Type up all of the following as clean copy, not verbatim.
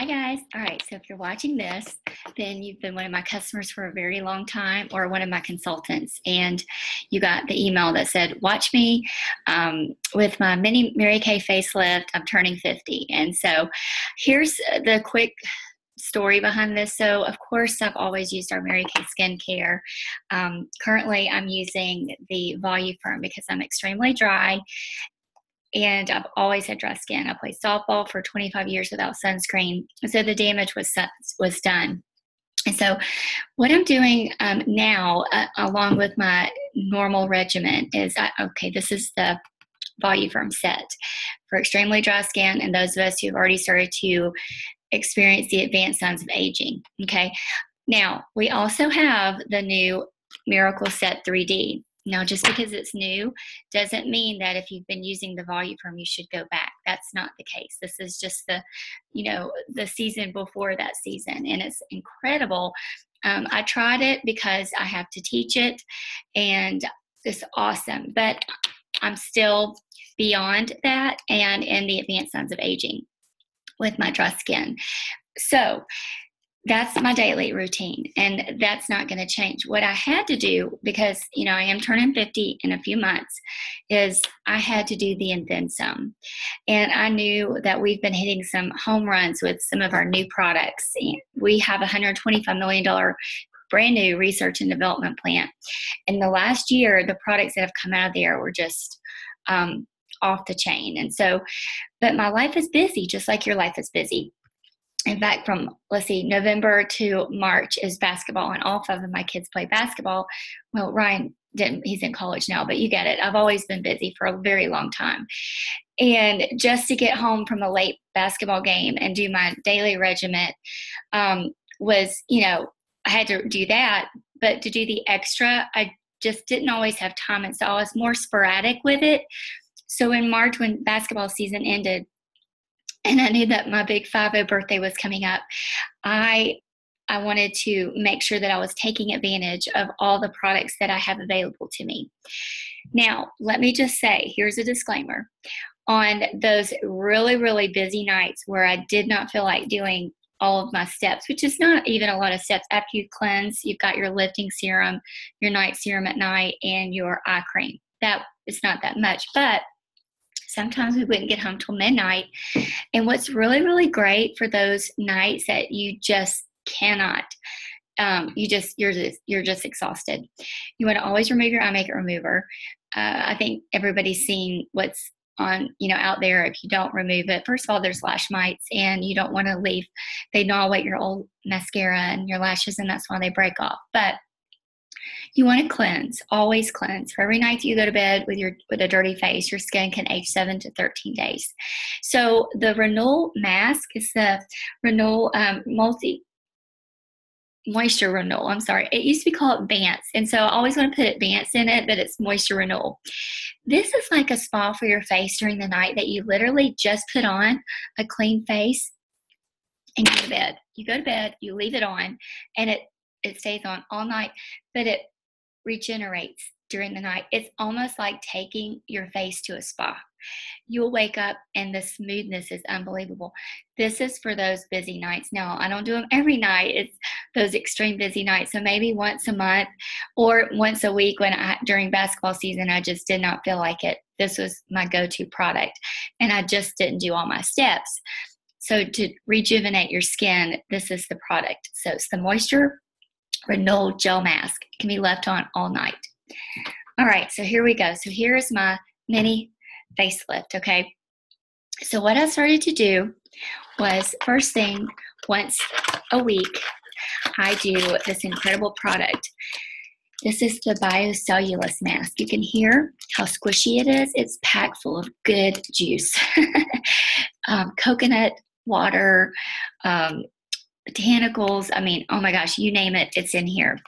guys. All right, so if you're watching this, then you've been one of my customers for a very long time or one of my consultants, and you got the email that said, watch me with my mini Mary Kay facelift. I'm turning 50. And so here's the quick story behind this. So of course, I've always used our Mary Kay skincare. Currently, I'm using the Voluform because I'm extremely dry. And I've always had dry skin. I played softball for 25 years without sunscreen. So the damage was done. And so what I'm doing now, along with my normal regimen, is, this is the Voluform set for extremely dry skin and those of us who've already started to experience the advanced signs of aging. Okay. Now, we also have the new Miracle Set 3D. Now, just because it's new doesn't mean that if you've been using the Voluform, you should go back. That's not the case. This is just the season before that season, and it's incredible. I tried it because I have to teach it, and it's awesome. But I'm still beyond that and in the advanced signs of aging with my dry skin. So that's my daily routine, and that's not going to change. What I had to do, because I am turning 50 in a few months, is I had to do the and then some. And I knew that we've been hitting some home runs with some of our new products. We have a $125 million brand new research and development plant. In the last year, the products that have come out of there were just off the chain. And so, but my life is busy, just like your life is busy. In fact, from, November to March is basketball, and all 5 of my kids play basketball. Well, Ryan didn't, he's in college now, but you get it. I've always been busy for a very long time. And just to get home from a late basketball game and do my daily regimen was, I had to do that. But to do the extra, I just didn't always have time. And so I was more sporadic with it. So in March, when basketball season ended, and I knew that my big 50 birthday was coming up, I wanted to make sure that I was taking advantage of all the products that I have available to me. Now, let me just say, here's a disclaimer. On those really, really busy nights where I did not feel like doing all of my steps, which is not even a lot of steps. After you cleanse, you've got your lifting serum, your night serum at night, and your eye cream. That is not that much, but sometimes we wouldn't get home till midnight. And what's really, really great for those nights that you just cannot, you're just exhausted. You want to always remove your eye makeup remover. I think everybody's seen what's on, out there. If you don't remove it, first of all, there's lash mites, and you don't want to leave. They gnaw away your old mascara and your lashes, and that's why they break off. But you want to cleanse, always cleanse. For every night that you go to bed with a dirty face, your skin can age 7 to 13 days. So the Renewal Mask is the Renewal Moisture Renewal. I'm sorry. It used to be called Advanced, and so I always want to put Advanced in it, but it's Moisture Renewal. This is like a spa for your face during the night that you literally just put on a clean face and go to bed. You go to bed, you leave it on, and it stays on all night, but it regenerates during the night. It's almost like taking your face to a spa. You'll wake up and the smoothness is unbelievable. This is for those busy nights. Now, I don't do them every night. It's those extreme busy nights. So maybe once a month or once a week during basketball season, I just did not feel like it. This was my go-to product, and I just didn't do all my steps. So to rejuvenate your skin, this is the product. So it's the Moisture Renewal Gel Mask. It can be left on all night. All right, so here we go. So here's my mini facelift, okay? So what I started to do was, first thing, once a week, I do this incredible product. This is the Biocellulose Mask. You can hear how squishy it is. It's packed full of good juice. Coconut water, botanicals. I mean, oh my gosh, you name it, it's in here.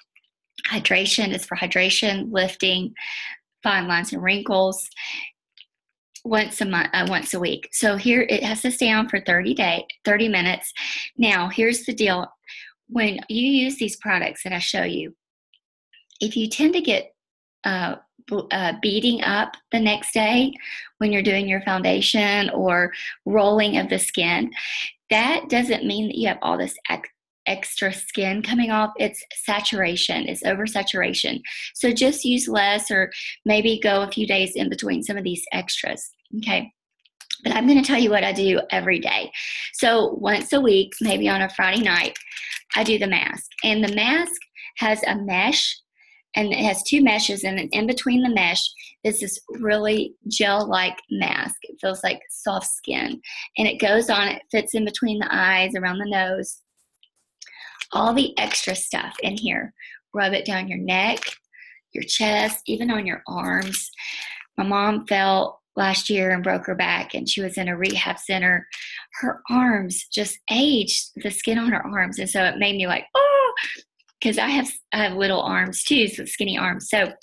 Hydration is for hydration, lifting, fine lines and wrinkles. Once a week. So here it has to stay on for 30 minutes. Now, here's the deal. When you use these products that I show you, if you tend to get beating up the next day when you're doing your foundation or rolling of the skin, that doesn't mean that you have all this extra skin coming off. It's saturation, it's oversaturation. So just use less, or maybe go a few days in between some of these extras, okay? But I'm going to tell you what I do every day. So once a week, maybe on a Friday night, I do the mask. And the mask has a mesh, and it has two meshes, and in between the mesh is this really gel-like mask. It feels like soft skin. And it goes on, it fits in between the eyes, around the nose. All the extra stuff in here. Rub it down your neck, your chest, even on your arms. My mom fell last year and broke her back, and she was in a rehab center. Her arms just aged, the skin on her arms. And so it made me like, oh, because I have little arms too, so skinny arms. So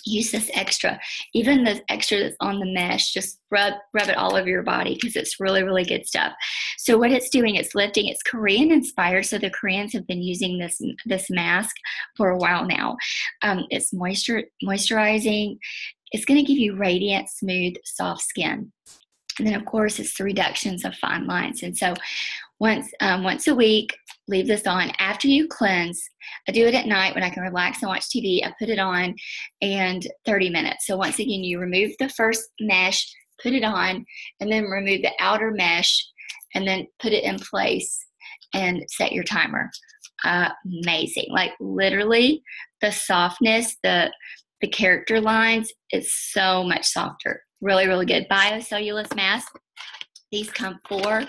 use this extra. Even the extra that's on the mesh, just rub it all over your body, because it's really, really good stuff. So what it's doing, it's lifting. It's Korean inspired, so the Koreans have been using this mask for a while now. It's moisturizing. It's going to give you radiant, smooth, soft skin. And then, of course, it's the reductions of fine lines. And so once a week, leave this on. After you cleanse, I do it at night when I can relax and watch TV. I put it on, and 30 minutes. So once again, you remove the first mesh, put it on, and then remove the outer mesh, and then put it in place and set your timer. Amazing. Like literally the softness, the character lines is so much softer. Really, really good. Biocellulose mask. These come 4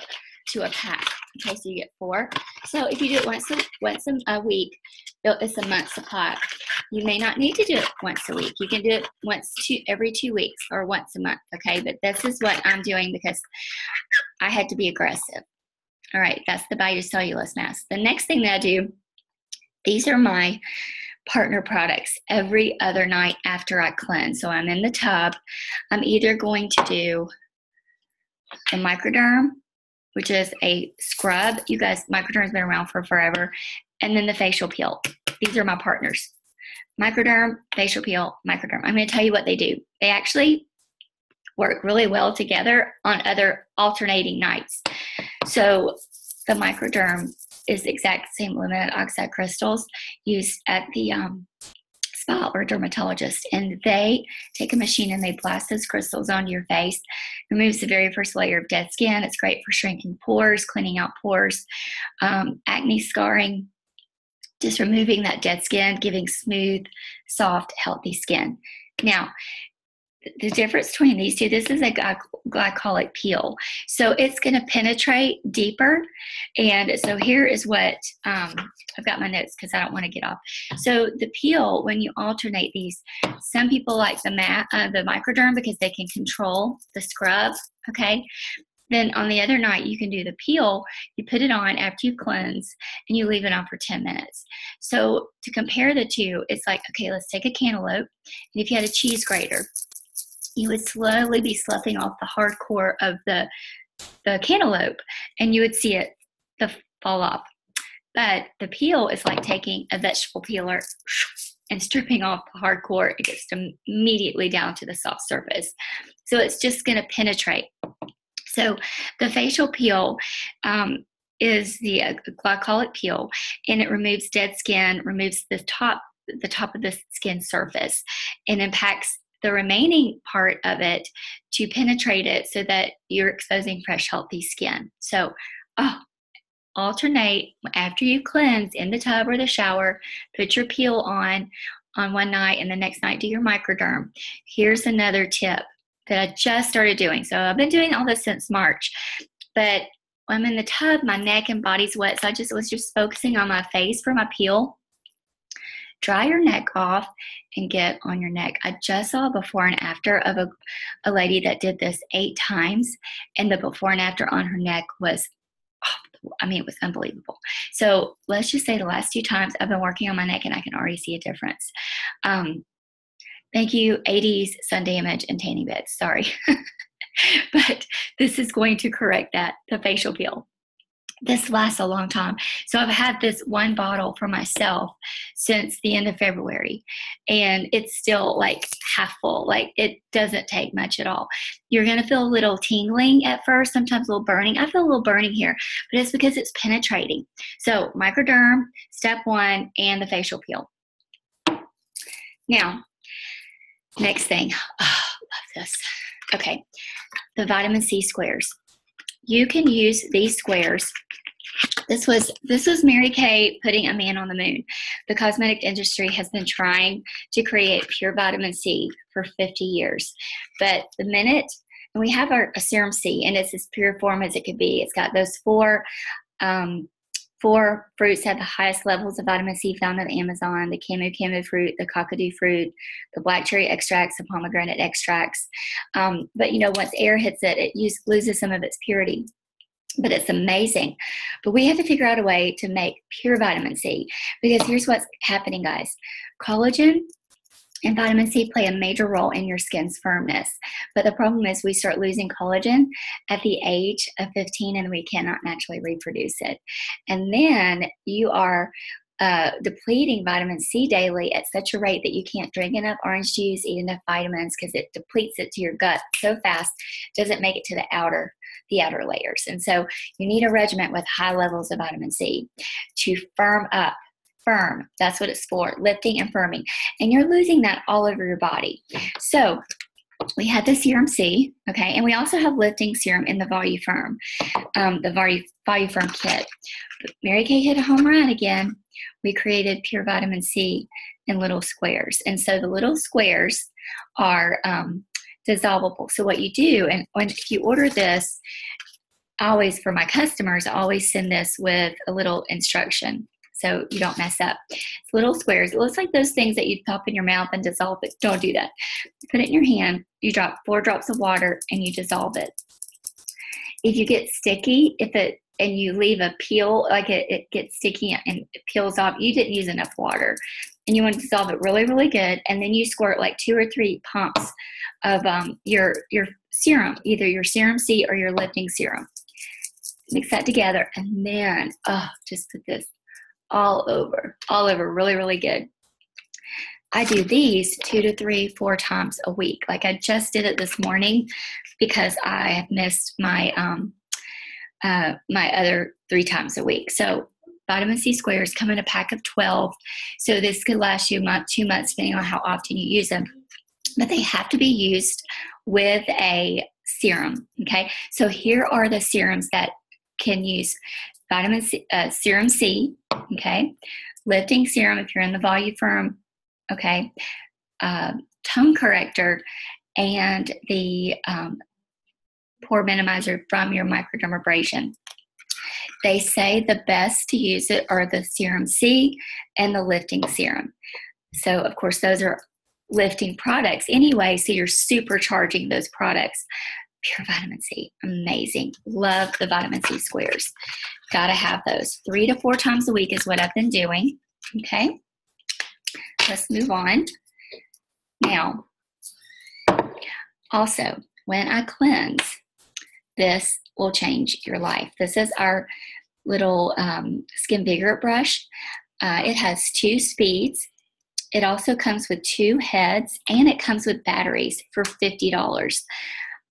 to a pack. Okay, so you get 4. So if you do it once a week, it's a month's supply. You may not need to do it once a week. You can do it every 2 weeks or once a month. Okay, but this is what I'm doing because I had to be aggressive. All right, that's the biocellulose mask. The next thing that I do, these are my partner products every other night after I cleanse. So I'm in the tub. I'm either going to do a microderm, which is a scrub. You guys, microderm's been around for forever. And then the facial peel. These are my partners. Microderm, facial peel, microderm. I'm going to tell you what they do. They actually work really well together on other alternating nights. So the microderm is the exact same aluminum oxide crystals used at the spa or dermatologist, and they take a machine and they blast those crystals onto your face, removes the very first layer of dead skin. It's great for shrinking pores, cleaning out pores, acne scarring, just removing that dead skin, giving smooth, soft, healthy skin. Now, the difference between these two, this is a glycolic peel. So it's going to penetrate deeper. And so here is what, I've got my notes because I don't want to get off. So the peel, when you alternate these, some people like the microderm because they can control the scrub, okay? Then on the other night, you can do the peel. You put it on after you cleanse, and you leave it on for 10 minutes. So to compare the two, it's like, okay, let's take a cantaloupe. And if you had a cheese grater, you would slowly be sloughing off the hard core of the cantaloupe, and you would see it fall off. But the peel is like taking a vegetable peeler and stripping off the hard core. It gets immediately down to the soft surface. So it's just going to penetrate. So the facial peel is the glycolic peel, and it removes dead skin, removes the top of the skin surface, and impacts the remaining part of it to penetrate it so that you're exposing fresh, healthy skin. So alternate after you cleanse in the tub or the shower, put your peel on one night, and the next night do your microderm. Here's another tip that I just started doing. So I've been doing all this since March, but when I'm in the tub, my neck and body's wet, so I was just focusing on my face for my peel. Dry your neck off and get on your neck. I just saw a before and after of a lady that did this 8 times, and the before and after on her neck was, it was unbelievable. So let's just say the last 2 times I've been working on my neck, and I can already see a difference. Thank you, 80s sun damage and tanning beds. Sorry. But this is going to correct that, the facial peel. This lasts a long time. So I've had this one bottle for myself since the end of February, and it's still like half full. Like, it doesn't take much at all. You're going to feel a little tingling at first, sometimes a little burning. I feel a little burning here, but it's because it's penetrating. So microderm, step one, and the facial peel. Now, next thing. Oh, love this. Okay, the vitamin C squares. You can use these squares. This was Mary Kay putting a man on the moon. The cosmetic industry has been trying to create pure vitamin C for 50 years. But the minute, and we have a serum C, and it's as pure form as it could be. It's got those four fruits have the highest levels of vitamin C found in the Amazon: the camu fruit, the kakadu fruit, the black cherry extracts, the pomegranate extracts. But once air hits it, it loses some of its purity. But it's amazing. But we have to figure out a way to make pure vitamin C, because here's what's happening, guys. Collagen and vitamin C play a major role in your skin's firmness. But the problem is we start losing collagen at the age of 15, and we cannot naturally reproduce it. And then you are depleting vitamin C daily at such a rate that you can't drink enough orange juice, eat enough vitamins, because it depletes it to your gut so fast, doesn't make it to the outer layers. And so you need a regimen with high levels of vitamin C to firm up. Firm, that's what it's for, lifting and firming. And you're losing that all over your body. So we had the serum C, okay, and we also have lifting serum in the VoluFirm, the VoluFirm kit. Mary Kay hit a home run again. We created pure vitamin C in little squares. And so the little squares are dissolvable. So what you do, and if you order this, for my customers, I always send this with a little instruction so you don't mess up. It's little squares. It looks like those things that you pop in your mouth and dissolve it. Don't do that. Put it in your hand. You drop 4 drops of water and you dissolve it. If you get sticky, and you leave a peel, like it gets sticky and it peels off, you didn't use enough water. And you want to dissolve it really, really good. And then you squirt like 2 or 3 pumps of your serum, either your serum C or your lifting serum. Mix that together, and then just put this all over, really, really good. I do these 2 to 3, 4 times a week. Like, I just did it this morning because I have missed my my other 3 times a week. So vitamin C squares come in a pack of 12. So this could last you a month, 2 months, depending on how often you use them. But they have to be used with a serum, okay? So here are the serums that can use vitamin C, serum C, okay? Lifting serum if you're in the VoluFirm, okay? Tone corrector, and the pore minimizer from your microdermabrasion. They say the best to use it are the serum C and the lifting serum. So, of course, those are lifting products anyway, so you're supercharging those products. Pure vitamin C, amazing. Love the vitamin C squares. Gotta have those. 3 to 4 times a week is what I've been doing. Okay, let's move on. Now, also, when I cleanse, this will change your life. This is our little Skin Vigor brush. It has 2 speeds. It also comes with 2 heads, and it comes with batteries for $50.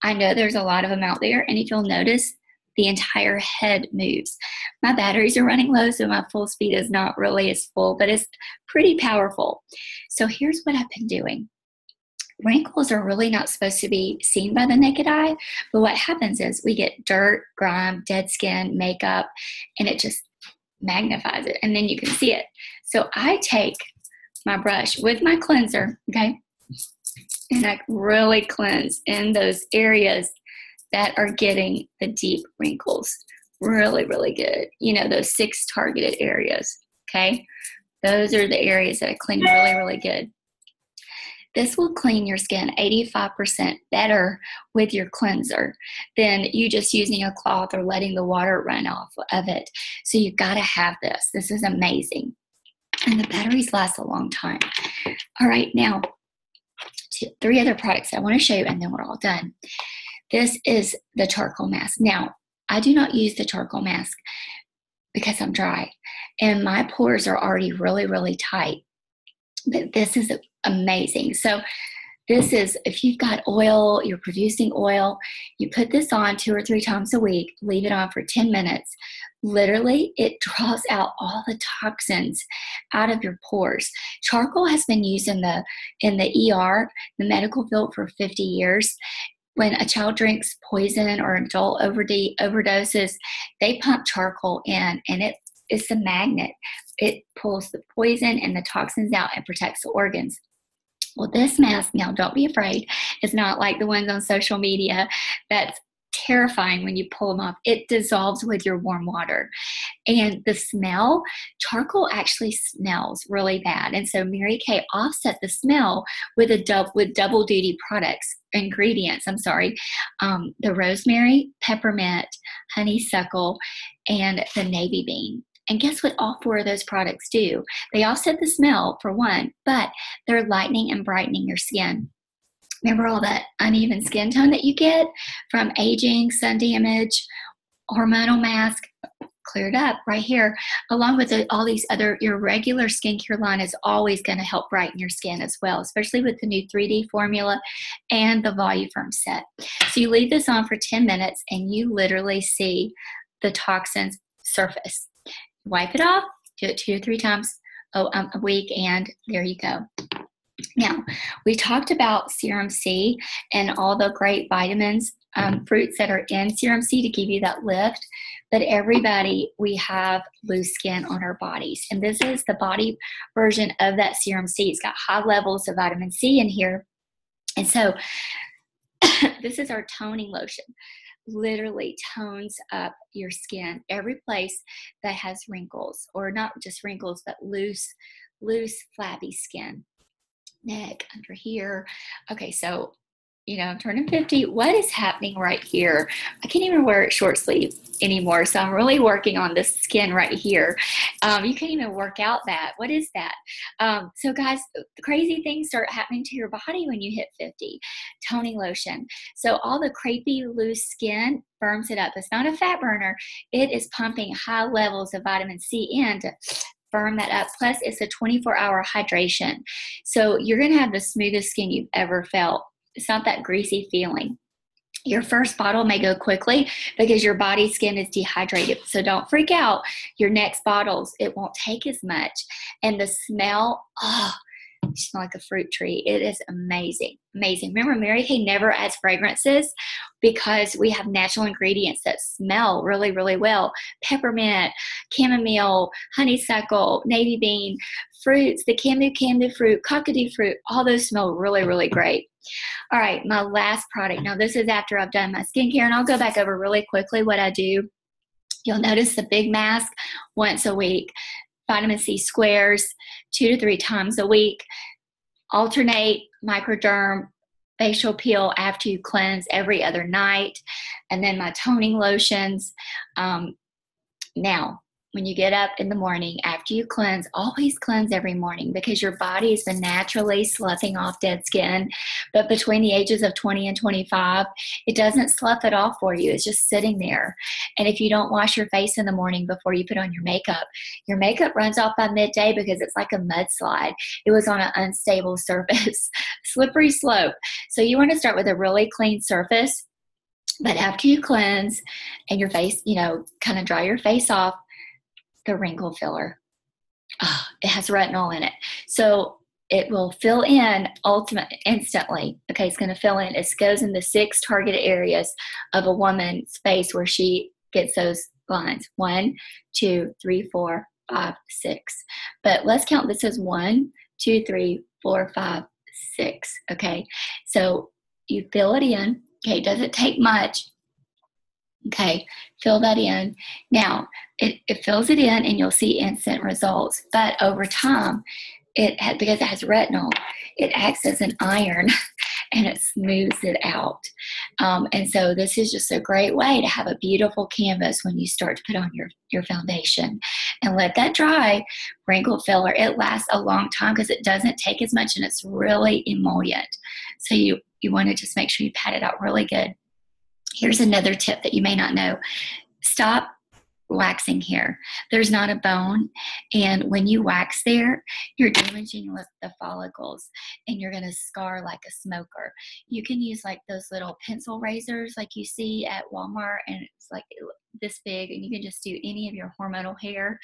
I know there's a lot of them out there, and if you'll notice, the entire head moves. My batteries are running low, so my full speed is not really as full, but it's pretty powerful. So here's what I've been doing. Wrinkles are really not supposed to be seen by the naked eye, but what happens is we get dirt, grime, dead skin, makeup, and it just magnifies it, and then you can see it. So I take my brush with my cleanser, okay, and I really cleanse in those areas that are getting the deep wrinkles. Really, really good. You know, those 6 targeted areas, okay? Those are the areas that I clean really, really good. This will clean your skin 85% better with your cleanser than you just using a cloth or letting the water run off of it. So you've got to have this. This is amazing. And the batteries last a long time. All right, now, 3 other products I want to show you, and then we're all done. This is the charcoal mask. Now, I do not use the charcoal mask because I'm dry and my pores are already really, really tight. But this is amazing. So this is, if you've got oil, you're producing oil, you put this on 2 or 3 times a week, leave it on for 10 minutes. Literally, it draws out all the toxins out of your pores. Charcoal has been used in the ER, the medical field, for 50 years. When a child drinks poison or an adult overdoses, they pump charcoal in, and it's a magnet. It pulls the poison and the toxins out and protects the organs. Well, this mask, now don't be afraid, it's not like the ones on social media that's terrifying when you pull them off. It dissolves with your warm water. And the smell, charcoal actually smells really bad. And so Mary Kay offset the smell with double duty ingredients, the rosemary, peppermint, honeysuckle, and the navy bean. And guess what all 4 of those products do? They offset the smell, for one, but they're lightening and brightening your skin. Remember all that uneven skin tone that you get from aging, sun damage, hormonal mask? Cleared up right here, along with all these other, your regular skincare line is always going to help brighten your skin as well, especially with the new 3D formula and the Voluform set. So you leave this on for 10 minutes and you literally see the toxins surface. Wipe it off, do it 2 or 3 times a week, and there you go. Now, we talked about Serum C and all the great vitamins, fruits that are in Serum C to give you that lift. But everybody, we have loose skin on our bodies. And this is the body version of that Serum C. It's got high levels of vitamin C in here. And so this is our toning lotion. Literally tones up your skin, every place that has wrinkles, or not just wrinkles, but loose, flabby skin, neck, under here. Okay, so I'm turning 50. What is happening right here? I can't even wear short sleeve anymore, so I'm really working on this skin right here. You can't even work out that. What is that? So guys, crazy things start happening to your body when you hit 50. Toning lotion. So all the crepey, loose skin firms it up. It's not a fat burner. It is pumping high levels of vitamin C in to firm that up. Plus, it's a 24-hour hydration. So you're going to have the smoothest skin you've ever felt. It's not that greasy feeling. Your first bottle may go quickly because your body skin is dehydrated. So don't freak out. Your next bottles, it won't take as much. And the smell, you smell like a fruit tree. It is amazing. Amazing. Remember, Mary Kay never adds fragrances because we have natural ingredients that smell really, really well. Peppermint, chamomile, honeysuckle, navy bean, fruits, the camdu fruit, cockadoo fruit, all those smell really, really great. All right, my last product. Now, this is after I've done my skincare, and I'll go back over really quickly what I do. You'll notice the big mask once a week, vitamin C squares 2 to 3 times a week, alternate microderm facial peel after you cleanse every other night, and then my toning lotions. Now, when you get up in the morning after you cleanse, always cleanse every morning because your body has been naturally sloughing off dead skin. But between the ages of 20 and 25, it doesn't slough it off for you. It's just sitting there. And if you don't wash your face in the morning before you put on your makeup runs off by midday because it's like a mudslide. It was on an unstable surface, slippery slope. So you want to start with a really clean surface. But after you cleanse and your face, kind of dry your face off, the wrinkle filler. It has retinol in it. So it will fill in instantly. Okay, it's going to fill in. It goes in the 6 targeted areas of a woman's face where she gets those lines. 1, 2, 3, 4, 5, 6. But let's count this as 1, 2, 3, 4, 5, 6. Okay, so you fill it in. Okay, it doesn't take much. Okay, fill that in. Now, it fills it in and you'll see instant results. But over time, because it has retinol, it acts as an iron and it smooths it out. And so this is just a great way to have a beautiful canvas when you start to put on your foundation. And let that dry. Wrinkle filler, it lasts a long time because it doesn't take as much and it's really emollient. So you want to just make sure you pat it out really good. Here's another tip that you may not know. Stop waxing hair. There's not a bone. And when you wax there, you're damaging the follicles and you're going to scar like a smoker. You can use like those little pencil razors like you see at Walmart, and it's like this big, and you can just do any of your hormonal hair.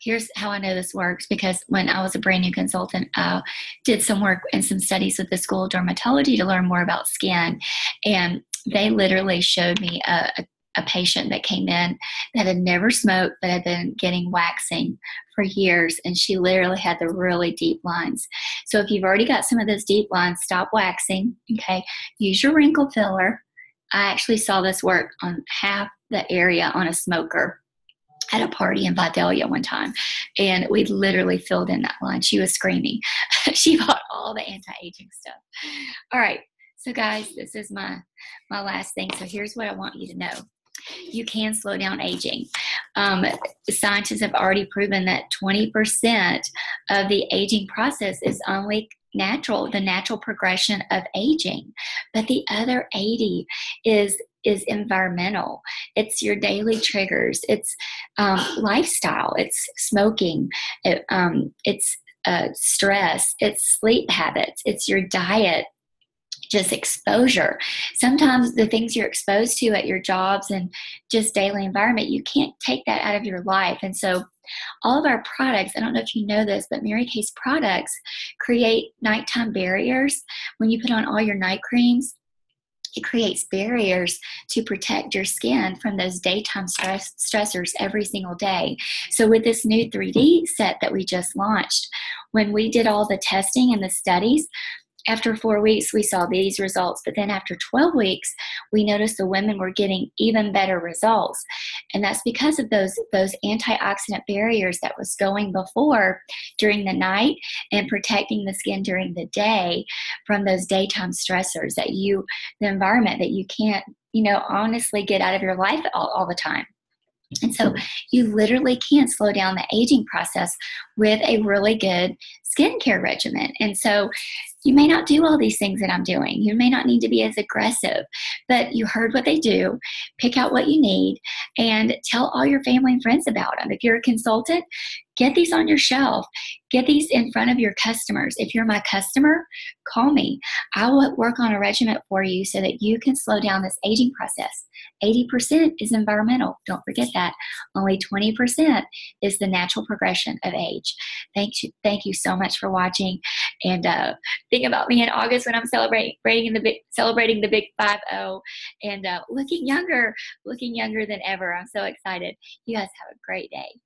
Here's how I know this works, because when I was a brand new consultant, I did some work and some studies with the School of Dermatology to learn more about skin. And they literally showed me a patient that came in that had never smoked but had been getting waxing for years, and she literally had the really deep lines. So if you've already got some of those deep lines, stop waxing, okay? Use your wrinkle filler. I actually saw this work on half the area on a smoker at a party in Vidalia one time, and we literally filled in that line. She was screaming. She bought all the anti-aging stuff. All right, so guys, this is my last thing. So here's what I want you to know. You can slow down aging. Scientists have already proven that 20% of the aging process is only natural, the natural progression of aging. But the other 80 is environmental. It's your daily triggers. It's lifestyle. It's smoking. It's stress. It's sleep habits. It's your diet. Just exposure. Sometimes the things you're exposed to at your jobs and just daily environment, you can't take that out of your life. And so all of our products, I don't know if you know this, but Mary Kay's products create nighttime barriers. When you put on all your night creams, it creates barriers to protect your skin from those daytime stressors every single day. So with this new 3D set that we just launched, when we did all the testing and the studies, after 4 weeks, we saw these results, but then after 12 weeks, we noticed the women were getting even better results. And that's because of those antioxidant barriers that was going before during the night and protecting the skin during the day from those daytime stressors the environment that you can't, honestly get out of your life all the time. And so you literally can slow down the aging process with a really good skincare regimen. And so you may not do all these things that I'm doing. You may not need to be as aggressive, but you heard what they do. Pick out what you need and tell all your family and friends about them. If you're a consultant, get these on your shelf. Get these in front of your customers. If you're my customer, call me. I will work on a regimen for you so that you can slow down this aging process. 80% is environmental. Don't forget that. Only 20% is the natural progression of age. Thank you so much for watching. And think about me in August when I'm celebrating the big 5-0 and looking younger than ever. I'm so excited. You guys have a great day.